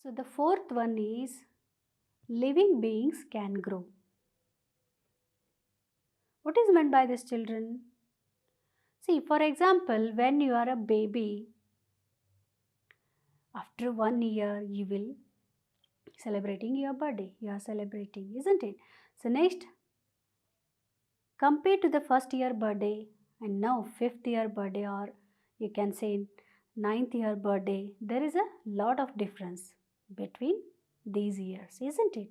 So the fourth one is living beings can grow. What is meant by this, children? See, for example, when you are a baby, after 1 year you will celebrating your birthday. You are celebrating, isn't it? So next, compared to the first year birthday and now fifth year birthday, or you can say ninth year birthday, there is a lot of difference between these years, isn't it?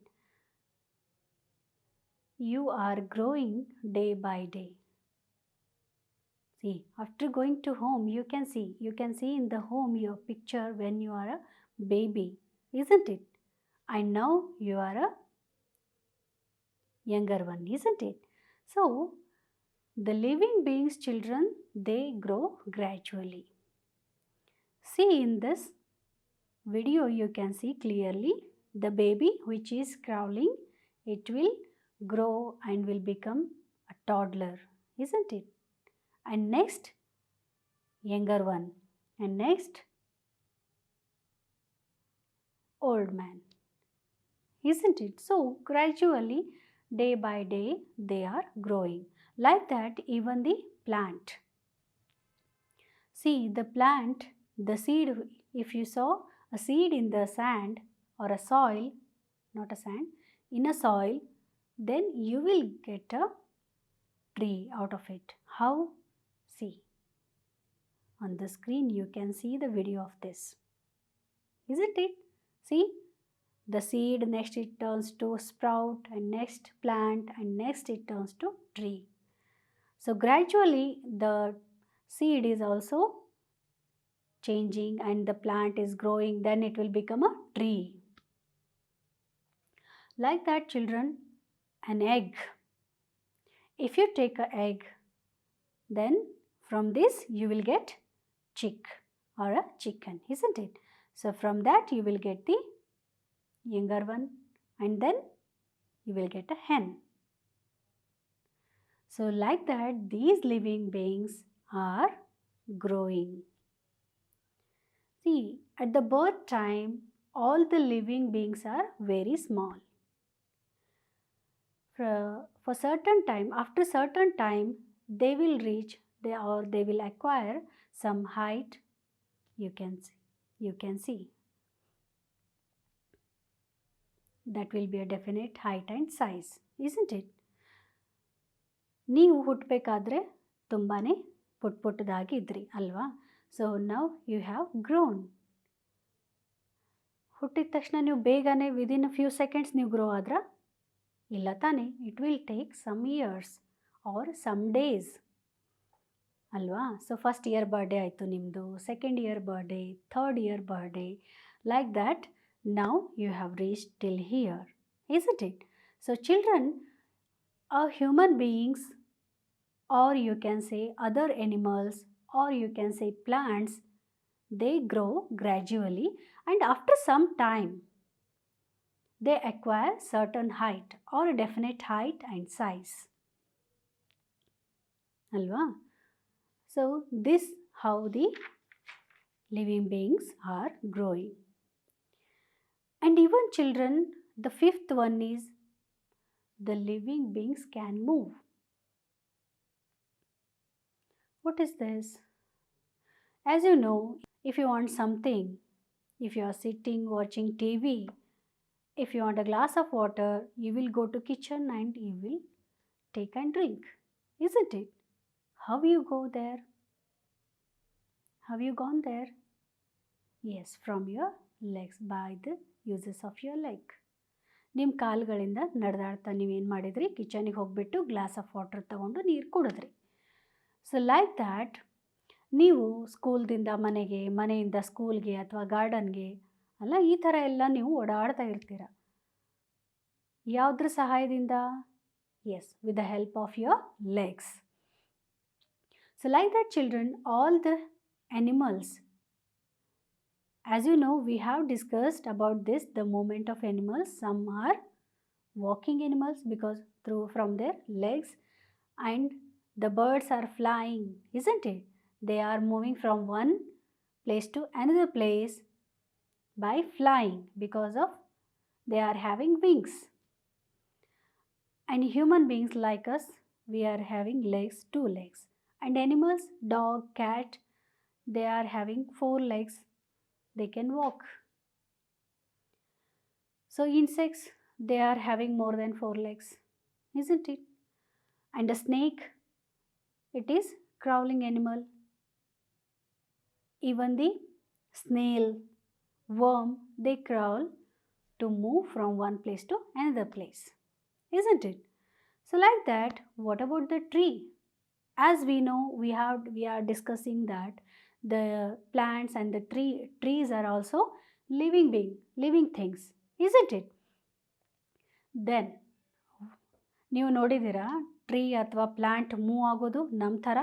You are growing day by day. See, after going to home, you can see in the home your picture when you are a baby, isn't it? And now you are a younger one, isn't it? So the living beings, children, they grow gradually. See, in this video you can see clearly the baby which is crawling, it will grow and will become a toddler, isn't it? And next, younger one, and next, old man, isn't it? So gradually, day by day, they are growing. Like that, even the plant. See, the plant, the seed, if you saw a seed in the sand or a soil, not a sand, in a soil, then you will get a tree out of it. How? See, on the screen you can see the video of this. Isn't it? See, the seed, next it turns to sprout, and next plant, and next it turns to tree. So gradually the seed is also changing and the plant is growing, then it will become a tree. Like that, children, an egg. If you take an egg, then from this you will get chick or a chicken, isn't it? So from that you will get the younger one, and then you will get a hen. So like that, these living beings are growing. See, at the birth time, all the living beings are very small. For certain time, after certain time, they will reach they will acquire some height. You can see that will be a definite height and size, isn't it? ನೀವು ಹುಟ್ಟಬೇಕಾದ್ರೆ ತುಂಬಾ ಪುಟ್ಟದಾಗಿ ಇದ್ರಿ ಅಲ್ವಾ? So now you have grown. ಹುಟ್ಟಿದ ತಕ್ಷಣ ನೀವು ಬೇಗನೆ within few seconds ನೀವು ಗ್ರೋ ಆದ್ರ? ಇಲ್ಲ ತಾನೆ, it will take some years or some days ಅಲ್ವಾ? ಸೊ ಫಸ್ಟ್ ಇಯರ್ ಬರ್ಡೇ ಆಯಿತು ನಿಮ್ಮದು, second year birthday, third year birthday, like that now you have reached till here, isn't it? So children, human beings, or you can say other animals, or you can say plants, they grow gradually, and after some time they acquire certain height or a definite height and size, alva? So this how the living beings are growing. And even children, the fifth one is the living beings can move. What is this? As you know, if you want something, if you are sitting watching TV, if you want a glass of water, you will go to kitchen and you will take and drink, isn't it? How you go there? Have you gone there? Yes, from your legs, by the uses of your leg. ನಿಮ್ಮ ಕಾಲುಗಳಿಂದ ನಡೆದಾಡ್ತಾ ನೀವೇನು ಮಾಡಿದ್ರಿ? ಕಿಚನಿಗೆ ಹೋಗಿಬಿಟ್ಟು glass of water ತೊಗೊಂಡು ನೀರು ಕುಡಿದ್ರಿ. So like that, ನೀವು ಸ್ಕೂಲ್ದಿಂದ ಮನೆಗೆ, ಮನೆಯಿಂದ ಸ್ಕೂಲ್ಗೆ ಅಥವಾ ಗಾರ್ಡನ್ಗೆ ಅಲ್ಲ, ಈ ಥರ ಎಲ್ಲ ನೀವು ಓಡಾಡ್ತಾ ಇರ್ತೀರ. ಯಾವುದ್ರ ಸಹಾಯದಿಂದ? Yes, with the help of your legs. So like that children, all the animals, as you know, we have discussed about this, the movement of animals. Some are walking animals because from their legs, and the birds are flying, isn't it? They are moving from one place to another place By flying, because of they are having wings. And human beings like us, we are having legs, 2 legs. And animals, dog, cat, they are having 4 legs. They can walk. So insects, they are having more than 4 legs, isn't it? And a snake, it is crawling animal. Even the snail, worm, they crawl to move from one place to another place, isn't it? So like that, what about the tree? As we know, we are discussing that the plants and the trees are also living things, isn't it? Then ನೀವು ನೋಡಿದ್ದೀರಾ tree ಅಥವಾ plant move ಆಗೋದು ನಮ್ಮ ಥರ?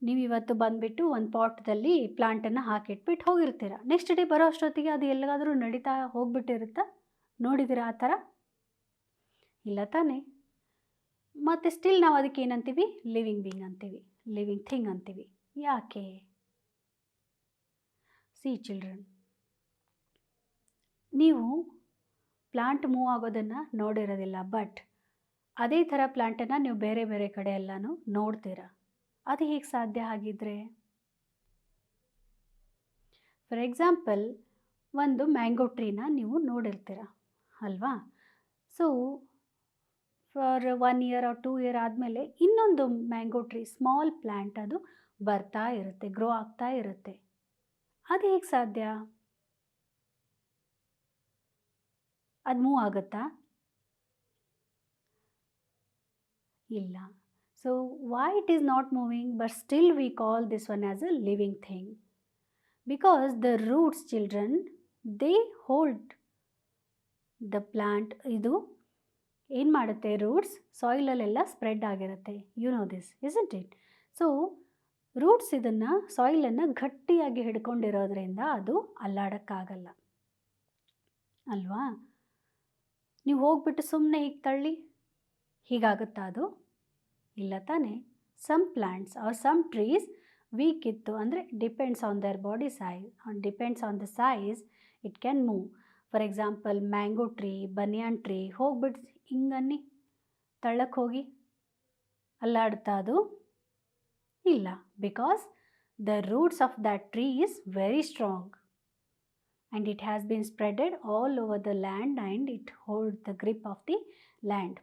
ನೀವು ಇವತ್ತು ಬಂದುಬಿಟ್ಟು ಒಂದು ಪಾಟ್ದಲ್ಲಿ ಪ್ಲಾಂಟನ್ನು ಹಾಕಿಟ್ಬಿಟ್ಟು ಹೋಗಿರ್ತೀರ. ನೆಕ್ಸ್ಟ್ ಡೇ ಬರೋ ಅಷ್ಟೊತ್ತಿಗೆ ಅದು ಎಲ್ಲಾದರೂ ನಡೀತಾ ಹೋಗ್ಬಿಟ್ಟಿರುತ್ತಾ? ನೋಡಿದ್ದೀರಾ ಆ ಥರ? ಇಲ್ಲ ತಾನೇ? ಮತ್ತು ಸ್ಟಿಲ್ ನಾವು ಅದಕ್ಕೆ ಏನಂತೀವಿ? ಲಿವಿಂಗ್ ಬೀಯಿಂಗ್ ಅಂತೀವಿ, ಲಿವಿಂಗ್ ಥಿಂಗ್ ಅಂತೀವಿ. ಯಾಕೆ? ಸಿ ಚಿಲ್ಡ್ರನ್, ನೀವು ಪ್ಲಾಂಟ್ ಮೂವ್ ಆಗೋದನ್ನು ನೋಡಿರೋದಿಲ್ಲ, ಬಟ್ ಅದೇ ಥರ ಪ್ಲಾಂಟನ್ನು ನೀವು ಬೇರೆ ಬೇರೆ ಕಡೆ ಎಲ್ಲನೂ ನೋಡ್ತೀರ. ಅದು ಹೇಗೆ ಸಾಧ್ಯ ಆಗಿದ್ರೆ? ಫಾರ್ ಎಕ್ಸಾಂಪಲ್, ಒಂದು ಮ್ಯಾಂಗೋ ಟ್ರೀನ ನೀವು ನೋಡಿರ್ತೀರ ಅಲ್ವಾ? So for 1 year or 2 year ಆದಮೇಲೆ ಇನ್ನೊಂದು ಮ್ಯಾಂಗೋ ಟ್ರೀ, ಸ್ಮಾಲ್ ಪ್ಲ್ಯಾಂಟ್, ಅದು ಬರ್ತಾ ಇರುತ್ತೆ, ಗ್ರೋ ಆಗ್ತಾ ಇರುತ್ತೆ. ಅದು ಹೇಗೆ ಸಾಧ್ಯ? ಅದು ಮೂವ್ ಆಗುತ್ತಾ? ಇಲ್ಲ. So why it is not moving, but still we call this one as a living thing? Because the roots children, they hold the plant. ಇದು ಏನು ಮಾಡುತ್ತೆ? ರೂಟ್ಸ್ ಸಾಯಿಲಲ್ಲೆಲ್ಲ ಸ್ಪ್ರೆಡ್ ಆಗಿರುತ್ತೆ. You know this, isn't it? So roots ಇದನ್ನು, ಸಾಯಿಲನ್ನು ಗಟ್ಟಿಯಾಗಿ ಹಿಡ್ಕೊಂಡಿರೋದ್ರಿಂದ ಅದು ಅಲ್ಲಾಡೋಕ್ಕಾಗಲ್ಲ ಅಲ್ವಾ? ನೀವು ಹೋಗ್ಬಿಟ್ಟು ಸುಮ್ಮನೆ ಹೀಗೆ ತಳ್ಳಿ ಹೀಗಾಗುತ್ತಾ ಅದು? ಇಲ್ಲ ತಾನೇ? Some plants are some trees weak ಇತ್ತು ಅಂದರೆ, depends on their body size, depends on the size, it can move. For example, mango tree, banyan tree ಹೋಗ್ಬಿಟ್ಟು ಹಿಂಗನ್ನಿ ತಳ್ಳಕ್ಕೆ ಹೋಗಿ ಅಲ್ಲಾಡುತ್ತಾ ಅದು? ಇಲ್ಲ. Because the roots of that tree is very strong and it has been spreaded all over the land and it holds the grip of the land.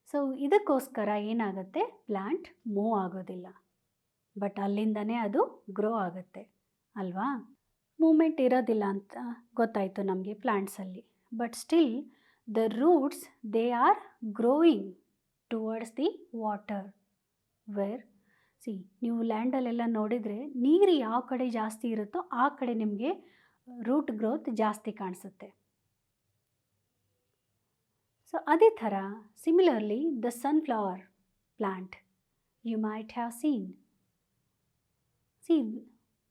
So ಇದಕ್ಕೋಸ್ಕರ ಏನಾಗುತ್ತೆ? Plant move ಆಗೋದಿಲ್ಲ, ಬಟ್ ಅಲ್ಲಿಂದನೇ ಅದು ಗ್ರೋ ಆಗುತ್ತೆ ಅಲ್ವಾ? Moment ಇರೋದಿಲ್ಲ ಅಂತ ಗೊತ್ತಾಯಿತು ನಮಗೆ ಪ್ಲ್ಯಾಂಟ್ಸಲ್ಲಿ, but still the roots, they are growing towards the water. Where see, ನೀವು ಲ್ಯಾಂಡಲ್ಲೆಲ್ಲ ನೋಡಿದರೆ ನೀರು ಯಾವ ಕಡೆ ಜಾಸ್ತಿ ಇರುತ್ತೋ ಆ ಕಡೆ ನಿಮಗೆ ರೂಟ್ ಗ್ರೋತ್ ಜಾಸ್ತಿ ಕಾಣಿಸುತ್ತೆ. ಸೊ ಅದೇ ಥರ similarly the sunflower plant you might have seen. See,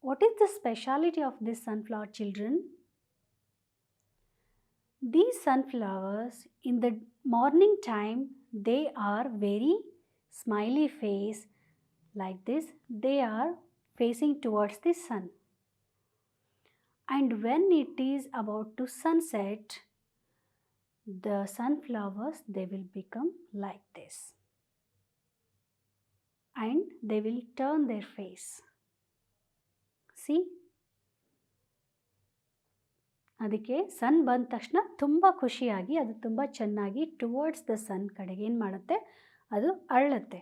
what is the speciality of this sunflower, children? These sunflowers, in the morning time, they are very smiley face like this. They are facing towards the sun. And when it is about to sunset, the sunflowers, they will become like this. And they will turn their face. See? ಅದಕ್ಕೆ ಸನ್ ಬಂದ ತಕ್ಷಣ ತುಂಬ ಖುಷಿಯಾಗಿ, ಅದು ತುಂಬ ಚೆನ್ನಾಗಿ towards the ಸನ್ ಕಡೆಗೆ ಏನು ಮಾಡುತ್ತೆ? ಅದು ಅರಳುತ್ತೆ.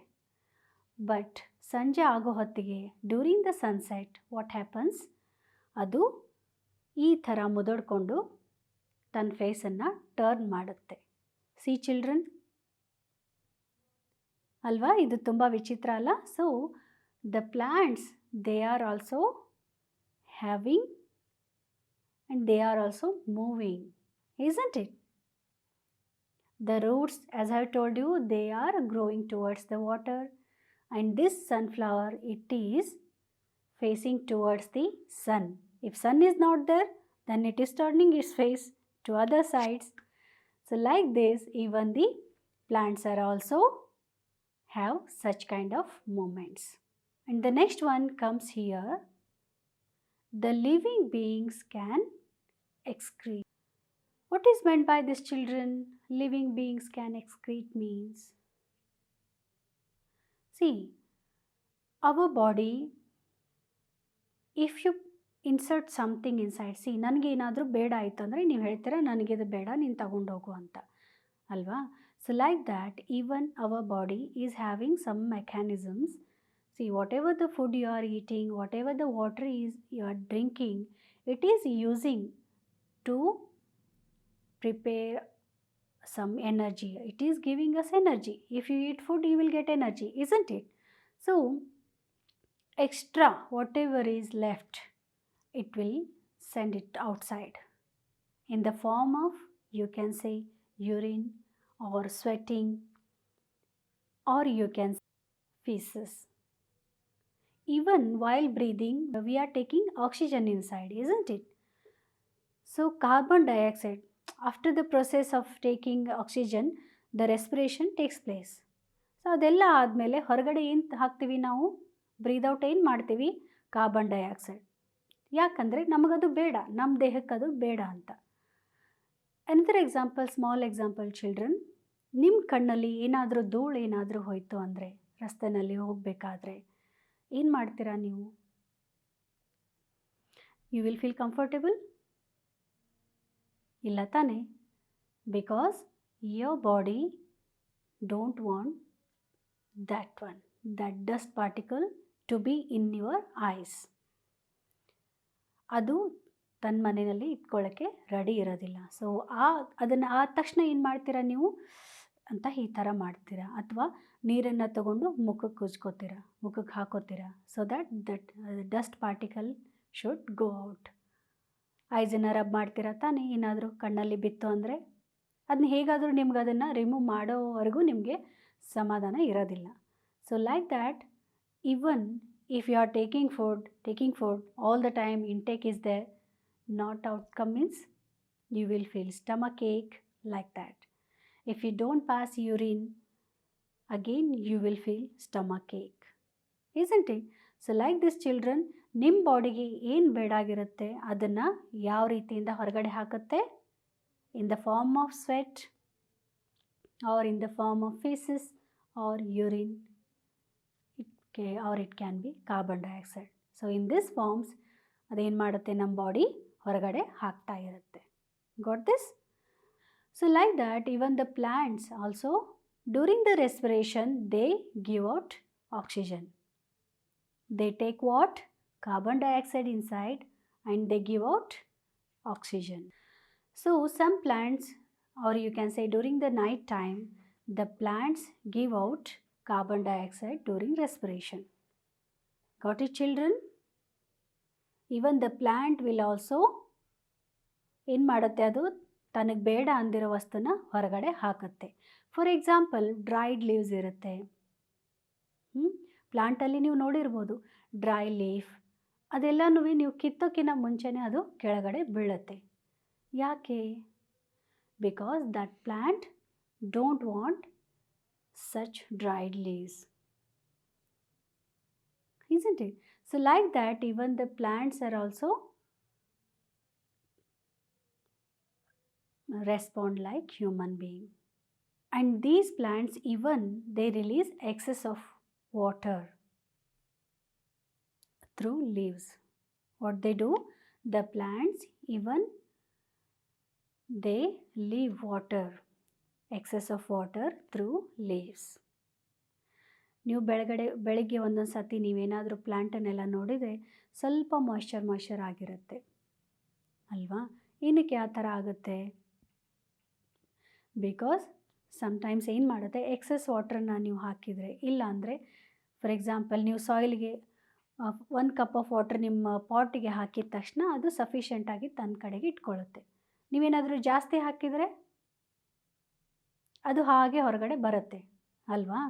ಬಟ್ ಸಂಜೆ ಆಗೋ ಹೊತ್ತಿಗೆ, during the sunset, what happens? ಅದು ಈ ಥರ ಮುದುಡ್ಕೊಂಡು ತನ್ನ ಫೇಸನ್ನು ಟರ್ನ್ ಮಾಡುತ್ತೆ. ಸಿ ಚಿಲ್ಡ್ರನ್, ಅಲ್ವಾ? ಇದು ತುಂಬ ವಿಚಿತ್ರ ಅಲ್ಲ? So the plants, they are also having and they are also moving, isn't it? The roots, as I have told you, they are growing towards the water, and this sunflower, it is facing towards the sun. If sun is not there, then it is turning its face to other sides. So like this, even the plants are also have such kind of movements. And the next one comes here. the living beings can excrete. What is meant by this, children? Living beings can excrete means, see, our body, if you insert something inside, see, ನನಗೇನಾದರೂ ಬೇಡ ಆಯಿತು ಅಂದರೆ ನೀವು ಹೇಳ್ತೀರಾ ನನಗಿದು ಬೇಡ ನೀನು ತಗೊಂಡೋಗು ಅಂತ ಅಲ್ವಾ. So like that even our body is having some mechanisms. See, whatever the food you are eating, whatever the water is you are drinking, it is using to prepare some energy. It is giving us energy. If you eat food, you will get energy, isn't it? So, extra, whatever is left, it will send it outside in the form of, you can say, urine or sweating, or you can say feces. Even while breathing, we are taking oxygen inside, isn't it? So carbon dioxide, after the process of taking oxygen, the respiration takes place. So ಅದೆಲ್ಲ ಆದಮೇಲೆ ಹೊರಗಡೆ ಏನು ಹಾಕ್ತೀವಿ ನಾವು? Breathe out ಏನು ಮಾಡ್ತೀವಿ? Carbon dioxide. ಯಾಕಂದರೆ ನಮಗದು ಬೇಡ, ನಮ್ಮ ದೇಹಕ್ಕೆ ಅದು ಬೇಡ ಅಂತ. Another example, small example children, ನಿಮ್ಮ ಕಣ್ಣಲ್ಲಿ ಏನಾದರೂ ಧೂಳು ಏನಾದರೂ ಹೋಯಿತು ಅಂದರೆ, ರಸ್ತೆಯಲ್ಲಿ ಹೋಗಬೇಕಾದ್ರೆ ಏನು ಮಾಡ್ತೀರಾ ನೀವು? You will feel comfortable? ಇಲ್ಲ ತಾನೇ? Because your body don't want that dust particle to be in your eyes. ಅದು ತನ್ನ ಮನೆಯಲ್ಲಿ ಇಟ್ಕೊಳ್ಳೋಕ್ಕೆ ರೆಡಿ ಇರೋದಿಲ್ಲ. ಸೊ ಅದನ್ನು ಆದ ತಕ್ಷಣ ಏನು ಮಾಡ್ತೀರಾ ನೀವು ಅಂತ ಈ ಥರ ಮಾಡ್ತೀರಾ, ಅಥವಾ ನೀರನ್ನು ತಗೊಂಡು ಮುಖಕ್ಕೆ ಉಜ್ಕೋತೀರಾ, ಮುಖಕ್ಕೆ ಹಾಕೋತೀರಾ, so that dust particle should go out. ಐಸನ್ನು ರಬ್ ಮಾಡ್ತೀರಾ ತಾನೇ, ಏನಾದರೂ ಕಣ್ಣಲ್ಲಿ ಬಿತ್ತು ಅಂದರೆ ಅದನ್ನ ಹೇಗಾದರೂ ನಿಮ್ಗೆ ಅದನ್ನು ರಿಮೂವ್ ಮಾಡೋವರೆಗೂ ನಿಮಗೆ ಸಮಾಧಾನ ಇರೋದಿಲ್ಲ. So like that, even if you are taking food all the time, intake is there, not outcome means you will feel stomach ache like that. If you don't pass urine, again you will feel stomach ache, isn't it? So like this children, ನಿಮ್ಮ ಬಾಡಿಗೆ ಏನು ಬೇಡಾಗಿರುತ್ತೆ ಅದನ್ನು ಯಾವ ರೀತಿಯಿಂದ ಹೊರಗಡೆ ಹಾಕುತ್ತೆ? in the form of sweat or in the form of feces or urine, or it can be carbon dioxide. So in this forms ಅದೇನು ಮಾಡುತ್ತೆ, ನಮ್ಮ ಬಾಡಿ ಹೊರಗಡೆ ಹಾಕ್ತಾ ಇರುತ್ತೆ. Got this? So like that, even the plants also, during the respiration, they give out oxygen. They take what? Carbon dioxide inside and they give out oxygen. So some plants, or you can say during the night time, the plants give out carbon dioxide during respiration. Got it, children? Even the plant will also ಏನು ಮಾಡುತ್ತೆ, ಅದು ತನಗೆ ಬೇಡ ಅಂದಿರೋ ವಸ್ತುನ ಹೊರಗಡೆ ಹಾಕುತ್ತೆ. For example, dried leaves ಇರುತ್ತೆ. ಪ್ಲಾಂಟಲ್ಲಿ ನೀವು ನೋಡಿರ್ಬೋದು ಡ್ರೈ ಲೀಫ್, ಅದೆಲ್ಲನೂ ನೀವು ಕಿತ್ತೋಕ್ಕಿಂತ ಮುಂಚೆನೇ ಅದು ಕೆಳಗಡೆ ಬೀಳುತ್ತೆ. ಯಾಕೆ? Because that plant don't want such dried leaves, isn't it? So like that, even the plants are also respond like human being. And these plants, even they release excess of water through leaves. What they do? The plants, even they leave water, excess of water through leaves. ನೀವು ಬೆಳಗ್ಗೆ ಒಂದೊಂದು ಸತಿ ನೀವೇನಾದರೂ ಪ್ಲ್ಯಾಂಟನ್ನೆಲ್ಲ ನೋಡಿದರೆ ಸ್ವಲ್ಪ moisture ಆಗಿರುತ್ತೆ ಅಲ್ವಾ? ಏನಕ್ಕೆ ಆ ಥರ ಆಗುತ್ತೆ? ಬಿಕಾಸ್ ಸಮ್ಟೈಮ್ಸ್ ಏನು ಮಾಡುತ್ತೆ, ಎಕ್ಸೆಸ್ ವಾಟ್ರನ್ನ ನೀವು ಹಾಕಿದರೆ, ಇಲ್ಲ ಅಂದರೆ ಫಾರ್ ಎಕ್ಸಾಂಪಲ್ ನೀವು ಸಾಯಿಲ್ಗೆ 1 ಕಪ್ ಆಫ್ ವಾಟ್ರ್ ನಿಮ್ಮ ಪಾಟಿಗೆ ಹಾಕಿದ ತಕ್ಷಣ ಅದು ಸಫಿಷಿಯೆಂಟಾಗಿ ತನ್ನ ಕಡೆಗೆ ಇಟ್ಕೊಳ್ಳುತ್ತೆ. ನೀವೇನಾದರೂ ಜಾಸ್ತಿ ಹಾಕಿದರೆ ಅದು ಹಾಗೆ ಹೊರಗಡೆ ಬರುತ್ತೆ ಅಲ್ವಾ?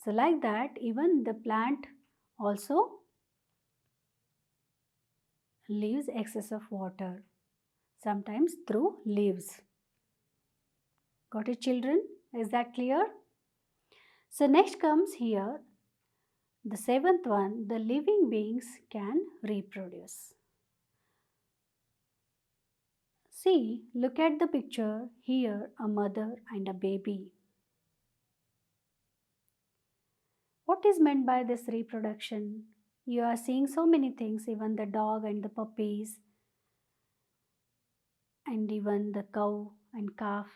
So like that, even the plant also leaves excess of water, sometimes through leaves. Got it, children? Is that clear? So next comes here, the 7th one, the living beings can reproduce. See, look at the picture. Here, a mother and a baby. What is meant by this reproduction? You are seeing so many things, even the dog and the puppies, and even the cow and calf,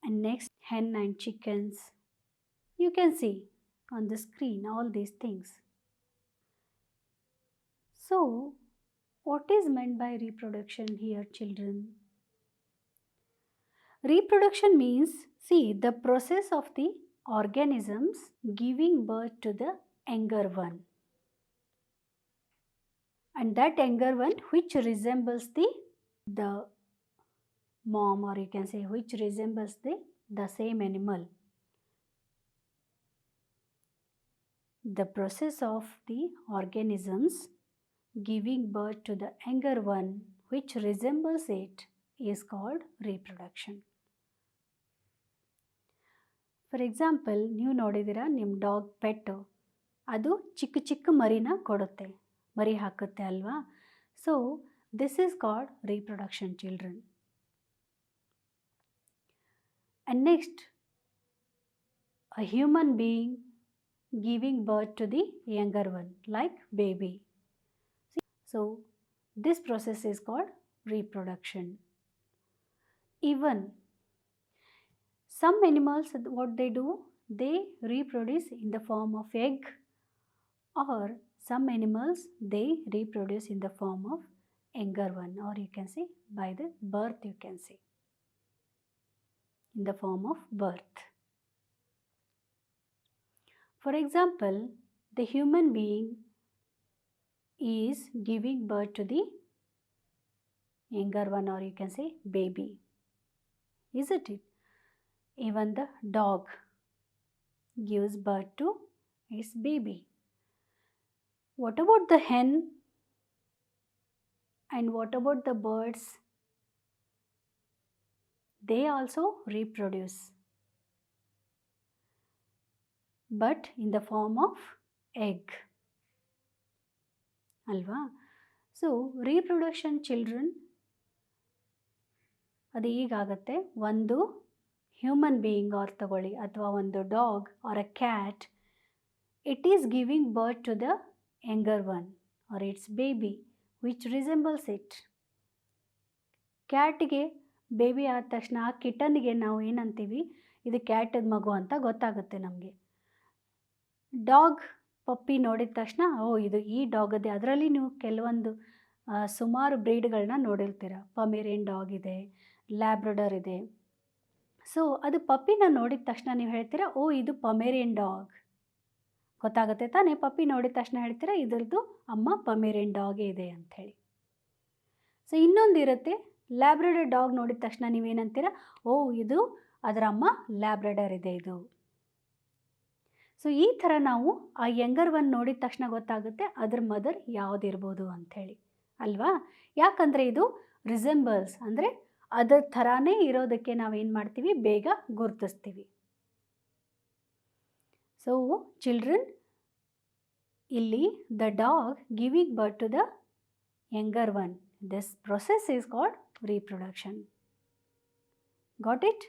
and next hen and chickens. You can see on the screen all these things. So, what is meant by reproduction here, children? Reproduction means, see, the process of the organisms giving birth to the younger one. And that younger one which resembles the mom, or you can say which resembles the same animal. The process of the organisms giving birth to the younger one which resembles it is called reproduction. For example, ನೀವು ನೋಡಿದ್ದೀರಾ ನಿಮ್ಮ dog ಪೆಟ್ಟು, ಅದು ಚಿಕ್ಕ ಚಿಕ್ಕ ಮರಿನ ಕೊಡುತ್ತೆ, ಮರಿ ಹಾಕುತ್ತೆ ಅಲ್ವಾ? So this is called reproduction, children. And next, a human being giving birth to the younger one like baby. So this process is called reproduction. Even some animals, what they do, they reproduce in the form of egg, or some animals they reproduce in the form of younger one, or you can say by the birth, you can say in the form of birth. For example, the human being is giving birth to the younger one, or you can say baby, isn't it? Even the dog gives birth to its baby. What about the hen? And what about the birds? They also reproduce, but in the form of egg. Alva? So, reproduction, children, ಅದು ಹೀಗಾಗತ್ತೆ. ಒಂದು human being R ತಗೊಳ್ಳಿ, ಅಥವಾ ಒಂದು dog or a cat, it is giving birth to the younger one or its baby which resembles it. ಕ್ಯಾಟ್ಗೆ baby ಆದ ತಕ್ಷಣ ಆ ಕಿಟನ್ಗೆ ನಾವು ಏನಂತೀವಿ, ಇದು ಕ್ಯಾಟದ ಮಗು ಅಂತ ಗೊತ್ತಾಗುತ್ತೆ ನಮಗೆ. ಡಾಗ್ ಪಪ್ಪಿ ನೋಡಿದ ತಕ್ಷಣ ಇದು ಈ ಡಾಗದೇ. ಅದರಲ್ಲಿ ನೀವು ಕೆಲವೊಂದು ಸುಮಾರು ಬ್ರೀಡ್ಗಳನ್ನ ನೋಡಿರ್ತೀರ. ಪಮೇರಿಯನ್ ಡಾಗ್ ಇದೆ, ಲ್ಯಾಬ್ರಡರ್ ಇದೆ. ಸೊ ಅದು ಪಪ್ಪಿನ ನೋಡಿದ ತಕ್ಷಣ ನೀವು ಹೇಳ್ತೀರಾ, ಇದು ಪಮೇರಿಯನ್ ಡಾಗ್. ಗೊತ್ತಾಗುತ್ತೆ ತಾನೇ? ಪಪ್ಪಿ ನೋಡಿದ ತಕ್ಷಣ ಹೇಳ್ತೀರಾ ಇದ್ರದ್ದು ಅಮ್ಮ ಪಮೇರಿಯನ್ ಡಾಗೇ ಇದೆ ಅಂಥೇಳಿ. ಸೊ ಇನ್ನೊಂದಿರುತ್ತೆ, ಲ್ಯಾಬ್ರಡರ್ ಡಾಗ್ ನೋಡಿದ ತಕ್ಷಣ ನೀವೇನಂತೀರ, ಇದು ಅದರ ಅಮ್ಮ ಲ್ಯಾಬ್ರಡರ್ ಇದೆ ಇದು. ಸೊ ಈ ಥರ ನಾವು ಆ ಯಂಗರ್ ಒನ್ ನೋಡಿದ ತಕ್ಷಣ ಗೊತ್ತಾಗುತ್ತೆ ಅದ್ರ ಮದರ್ ಯಾವುದಿರ್ಬೋದು ಅಂಥೇಳಿ ಅಲ್ವಾ? ಯಾಕಂದರೆ ಇದು ರಿಸೆಂಬಲ್ಸ್, ಅಂದರೆ ಅದರ ಥರಾನೇ ಇರೋದಕ್ಕೆ ನಾವೇನು ಮಾಡ್ತೀವಿ, ಬೇಗ ಗುರುತಿಸ್ತೀವಿ. ಸೊ ಚಿಲ್ಡ್ರನ್, ಇಲ್ಲಿ the dog giving birth to the younger one, this process is called reproduction. Got it?